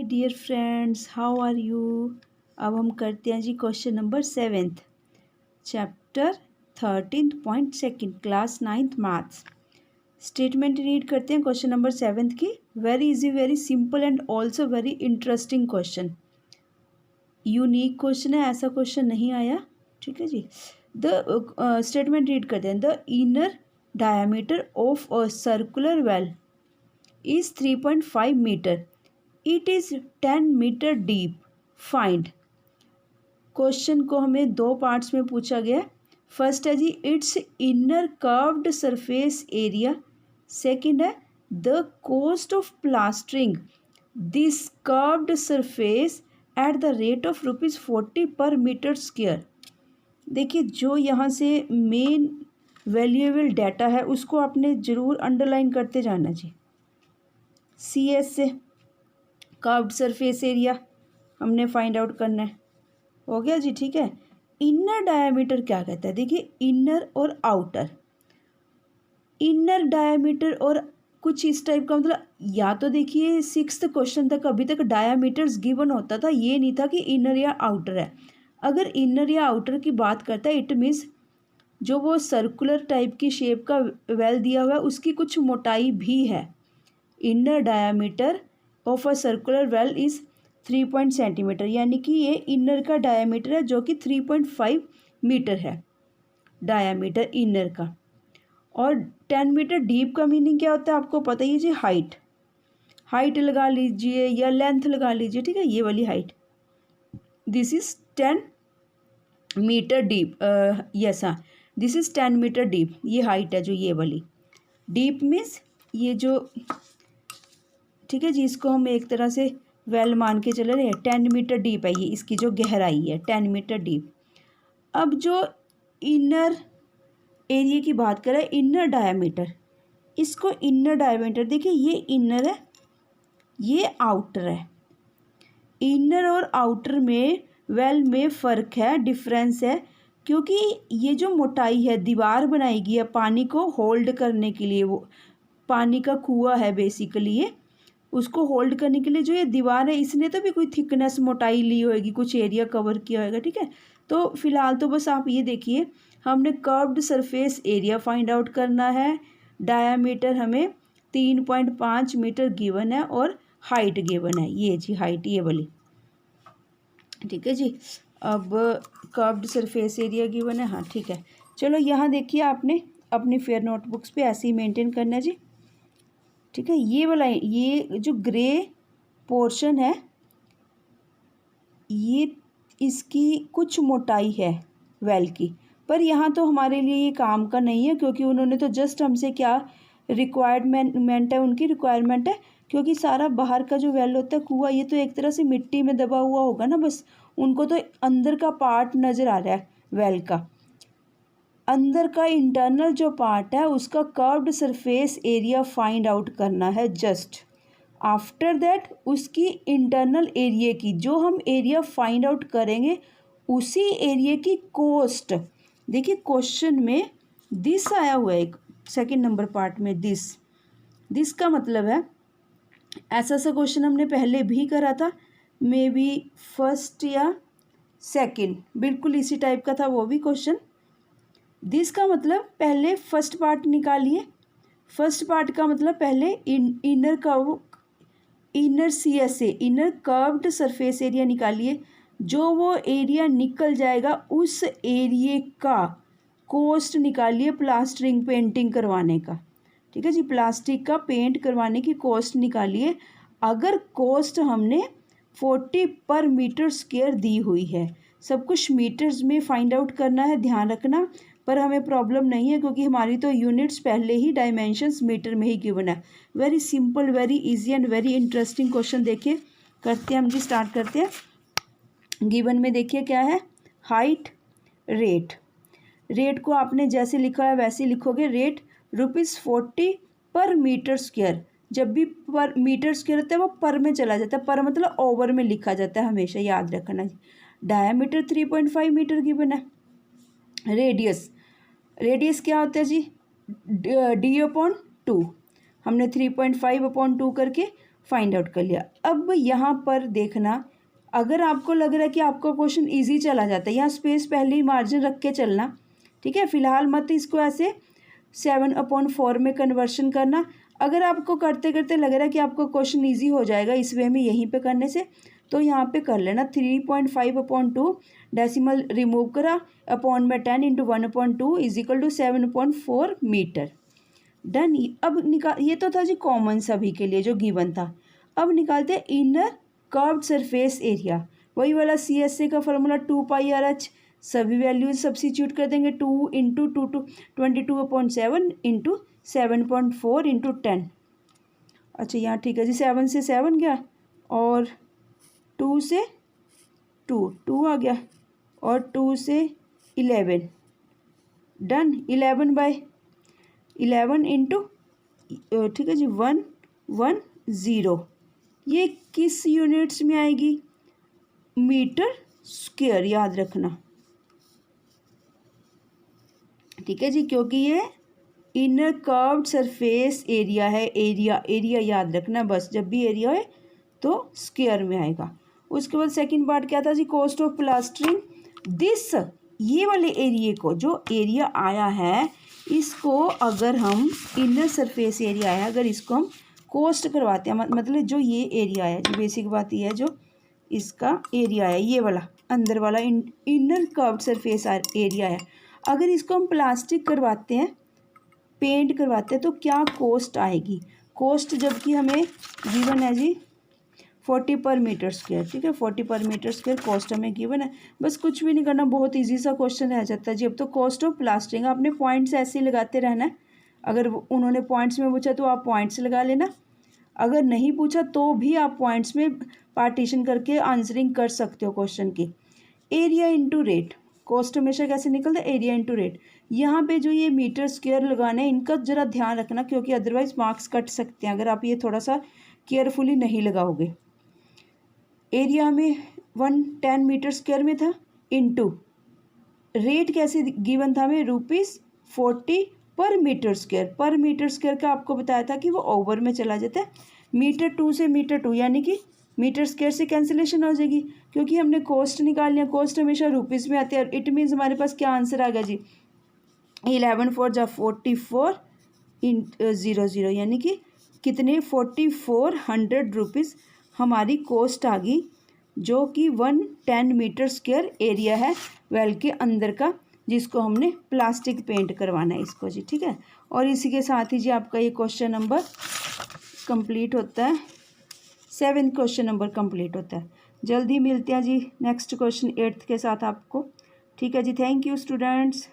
Dear friends, how are you. अब हम करते हैं जी question number 7th chapter 13.2 class 9th maths. Statement read करते हैं क्वेश्चन नंबर 7th की। Very easy, very simple and also very interesting question. Unique question है, ऐसा क्वेश्चन नहीं आया। ठीक है जी। द स्टेटमेंट रीड करते हैं। The inner diameter of a circular well is 3.5 metre. It is 10 metre deep. Find. Question को हमें दो पार्ट्स में पूछा गया। फर्स्ट है जी it's inner curved surface area. Second है the cost of plastering this curved surface at the rate of ₹40 per metre square. देखिए, जो यहाँ से मेन वैल्यूएबल डाटा है उसको आपने ज़रूर अंडरलाइन करते जाना जी। CS से कर्व्ड सरफेस एरिया हमने फाइंड आउट करना है। हो गया जी। ठीक है। इनर डायमीटर क्या कहता है, देखिए इनर और आउटर। इनर डायमीटर और कुछ इस टाइप का, मतलब या तो देखिए 6th क्वेश्चन तक अभी तक डायमीटर्स गिवन होता था, ये नहीं था कि इनर या आउटर है। अगर इनर या आउटर की बात करता है इट मीन्स जो वो सर्कुलर टाइप की शेप का वेल दिया हुआ है उसकी कुछ मोटाई भी है। Inner diameter of a circular well is 3 centimetre, यानी कि ये इनर का डायमीटर है जो कि 3.5 मीटर है डायमीटर इनर का। और 10 मीटर डीप का मीनिंग क्या होता है आपको पता ही है जी। हाइट लगा लीजिए या लेंथ लगा लीजिए। ठीक है, ये वाली height. This is 10 metre deep. Yes, हाँ, दिस इज 10 मीटर डीप। ये हाइट है जो ये वाली। डीप मीन्स ये जो, ठीक है जी, इसको हम एक तरह से वेल मान के चल रहे हैं। 10 मीटर डीप है ये, इसकी जो गहराई है 10 मीटर डीप। अब जो इनर एरिया की बात करें, इनर डायमीटर, इसको इनर डायमीटर, देखिए ये इनर है ये आउटर है। इनर और आउटर में वेल में फ़र्क है, डिफरेंस है, क्योंकि ये जो मोटाई है दीवार बनाई गई है पानी को होल्ड करने के लिए। वो पानी का कुआं है बेसिकली ये, उसको होल्ड करने के लिए जो ये दीवार है इसने तो भी कोई थिकनेस मोटाई ली होगी, कुछ एरिया कवर किया होगा। ठीक है, तो फिलहाल तो बस आप ये देखिए हमने curved surface area find out करना है। डायामीटर हमें 3.5 मीटर गिवन है और हाइट गिवन है, ये जी हाइट ये वाली। ठीक है जी। अब कर्व्ड सरफेस एरिया गिवन है, हाँ ठीक है। चलो यहाँ देखिए आपने अपनी फेयर नोटबुक्स पे ऐसे ही मेंटेन करना है जी। ठीक है, ये वाला ये जो ग्रे पोर्शन है ये इसकी कुछ मोटाई है वेल की, पर यहाँ तो हमारे लिए ये काम का नहीं है क्योंकि उन्होंने तो जस्ट हमसे क्या रिक्वायरमेंट है, उनकी रिक्वायरमेंट है, क्योंकि सारा बाहर का जो वेल होता है कुआं ये तो एक तरह से मिट्टी में दबा हुआ होगा ना, बस उनको तो अंदर का पार्ट नज़र आ रहा है वेल का। अंदर का इंटरनल जो पार्ट है उसका curved surface area find out करना है जस्ट। आफ्टर दैट उसकी इंटरनल एरिया की, जो हम एरिया फाइंड आउट करेंगे उसी एरिया की कोस्ट। देखिए क्वेश्चन में दिस आया हुआ है एक सेकंड नंबर पार्ट में। दिस का मतलब है, ऐसा सा क्वेश्चन हमने पहले भी करा था, मे बी फर्स्ट या सेकंड, बिल्कुल इसी टाइप का था वो भी क्वेश्चन। दिस का मतलब पहले फर्स्ट पार्ट निकालिए। फर्स्ट पार्ट का मतलब पहले inner curve, inner CSA, inner curved surface area निकालिए। जो वो एरिया निकल जाएगा उस एरिया का कॉस्ट निकालिए प्लास्टरिंग पेंटिंग करवाने का। ठीक है जी, प्लास्टिक का पेंट करवाने की कॉस्ट निकालिए। अगर कॉस्ट हमने 40 पर मीटर स्क्वायर दी हुई है, सब कुछ मीटर्स में फाइंड आउट करना है, ध्यान रखना, पर हमें प्रॉब्लम नहीं है क्योंकि हमारी तो यूनिट्स पहले ही डायमेंशंस मीटर में ही गिवन है। Very simple, very easy and very interesting question. देखिए करते हैं हम जी, स्टार्ट करते हैं। गिवन में देखिए क्या है, हाइट, रेट। रेट को आपने जैसे लिखा है वैसे लिखोगे। Rate ₹40 per metre square. जब भी पर मीटर स्क्वायर होता है वो पर में चला जाता है, पर मतलब ओवर में लिखा जाता है, हमेशा याद रखना। डायमीटर 3.5 मीटर गिवन है। रेडियस क्या होता है जी, D/2। हमने 3.5/2 करके फाइंड आउट कर लिया। अब यहाँ पर देखना, अगर आपको लग रहा है कि आपका क्वेश्चन इजी चला जाता है, यहाँ स्पेस पहले ही मार्जिन रख के चलना, ठीक है। फिलहाल मत इसको ऐसे 7/4 में कन्वर्शन करना। अगर आपको करते करते लग रहा है कि आपको क्वेश्चन इजी हो जाएगा इस वे में यहीं पे करने से, तो यहाँ पे कर लेना 3.5/2, डेसिमल रिमूव करा, अपॉन में 10 × 1/2 = 7/4 मीटर। डन। अब निकाल, ये तो था जी कॉमन सभी के लिए जो गिवन था। अब निकालते हैं इनर कर्व्ड सरफेस एरिया। वही वाला CSA का फॉर्मूला 2πRH, सभी वैल्यूज सब्सिट्यूट कर देंगे। 2 × 2 22/7 × 7.4 × 10। अच्छा यहाँ ठीक है जी, 7 से 7 गया और 2 से 2 आ गया और 2 से 11। डन। 11/11 × ठीक है जी 110। ये किस यूनिट्स में आएगी? मीटर स्क्वायर, याद रखना, ठीक है जी, क्योंकि ये इनर कर्व्ड सरफेस एरिया है। एरिया याद रखना बस, जब भी एरिया है तो स्क्वायर में आएगा। उसके बाद सेकंड पार्ट क्या था जी? Cost of plastering this. ये वाले एरिया को, जो एरिया आया है इसको अगर हम इनर सरफेस एरिया है, अगर इसको हम कॉस्ट करवाते हैं, मतलब जो ये एरिया है जी, बेसिक बात ये है, जो इसका एरिया है ये वाला अंदर वाला इनर कर्व्ड सरफेस एरिया है, अगर इसको हम प्लास्टिक करवाते हैं, पेंट करवाते हैं, तो क्या कॉस्ट आएगी? कॉस्ट जबकि हमें गिवन है जी 40/m², ठीक है, 40/m² कॉस्ट हमें गिवन है। बस कुछ भी नहीं करना, बहुत इजी सा क्वेश्चन रह जाता है जी। अब तो कॉस्ट ऑफ प्लास्टरिंग, आपने पॉइंट्स ऐसे ही लगाते रहना है। अगर उन्होंने पॉइंट्स में पूछा तो आप पॉइंट्स लगा लेना, अगर नहीं पूछा तो भी आप पॉइंट्स में पार्टीशन करके आंसरिंग कर सकते हो क्वेश्चन की। एरिया इंटू रेट, कॉस्ट हमेशा कैसे निकलता है? Area into rate. यहाँ पे जो ये मीटर स्क्वायर लगाना है, इनका ज़रा ध्यान रखना, क्योंकि अदरवाइज मार्क्स कट सकते हैं अगर आप ये थोड़ा सा केयरफुली नहीं लगाओगे। एरिया में 110 मीटर स्क्वायर में था, इंटू रेट कैसे गिवन था हमें? ₹40/m²। पर मीटर स्क्वायर का आपको बताया था कि वो ओवर में चला जाता है। मीटर 2 से मीटर 2, यानी कि मीटर स्क्वायर से कैंसिलेशन हो जाएगी, क्योंकि हमने कॉस्ट निकाल लिया। कॉस्ट हमेशा रुपीज़ में आती है। इट मीन्स हमारे पास क्या आंसर आ गया जी? 11×4 = 44 0 यानी कि कितने? 4400 रुपीज़ हमारी कॉस्ट आ गई, जो कि 110 मीटर स्क्वायर एरिया है वेल के अंदर का, जिसको हमने प्लास्टिक पेंट करवाना है इसको जी, ठीक है। और इसी के साथ ही जी आपका ये क्वेश्चन नंबर कंप्लीट होता है, 7th क्वेश्चन नंबर कंप्लीट होता है। जल्दी मिलते हैं जी नेक्स्ट क्वेश्चन 8th के साथ आपको, ठीक है जी। Thank you students.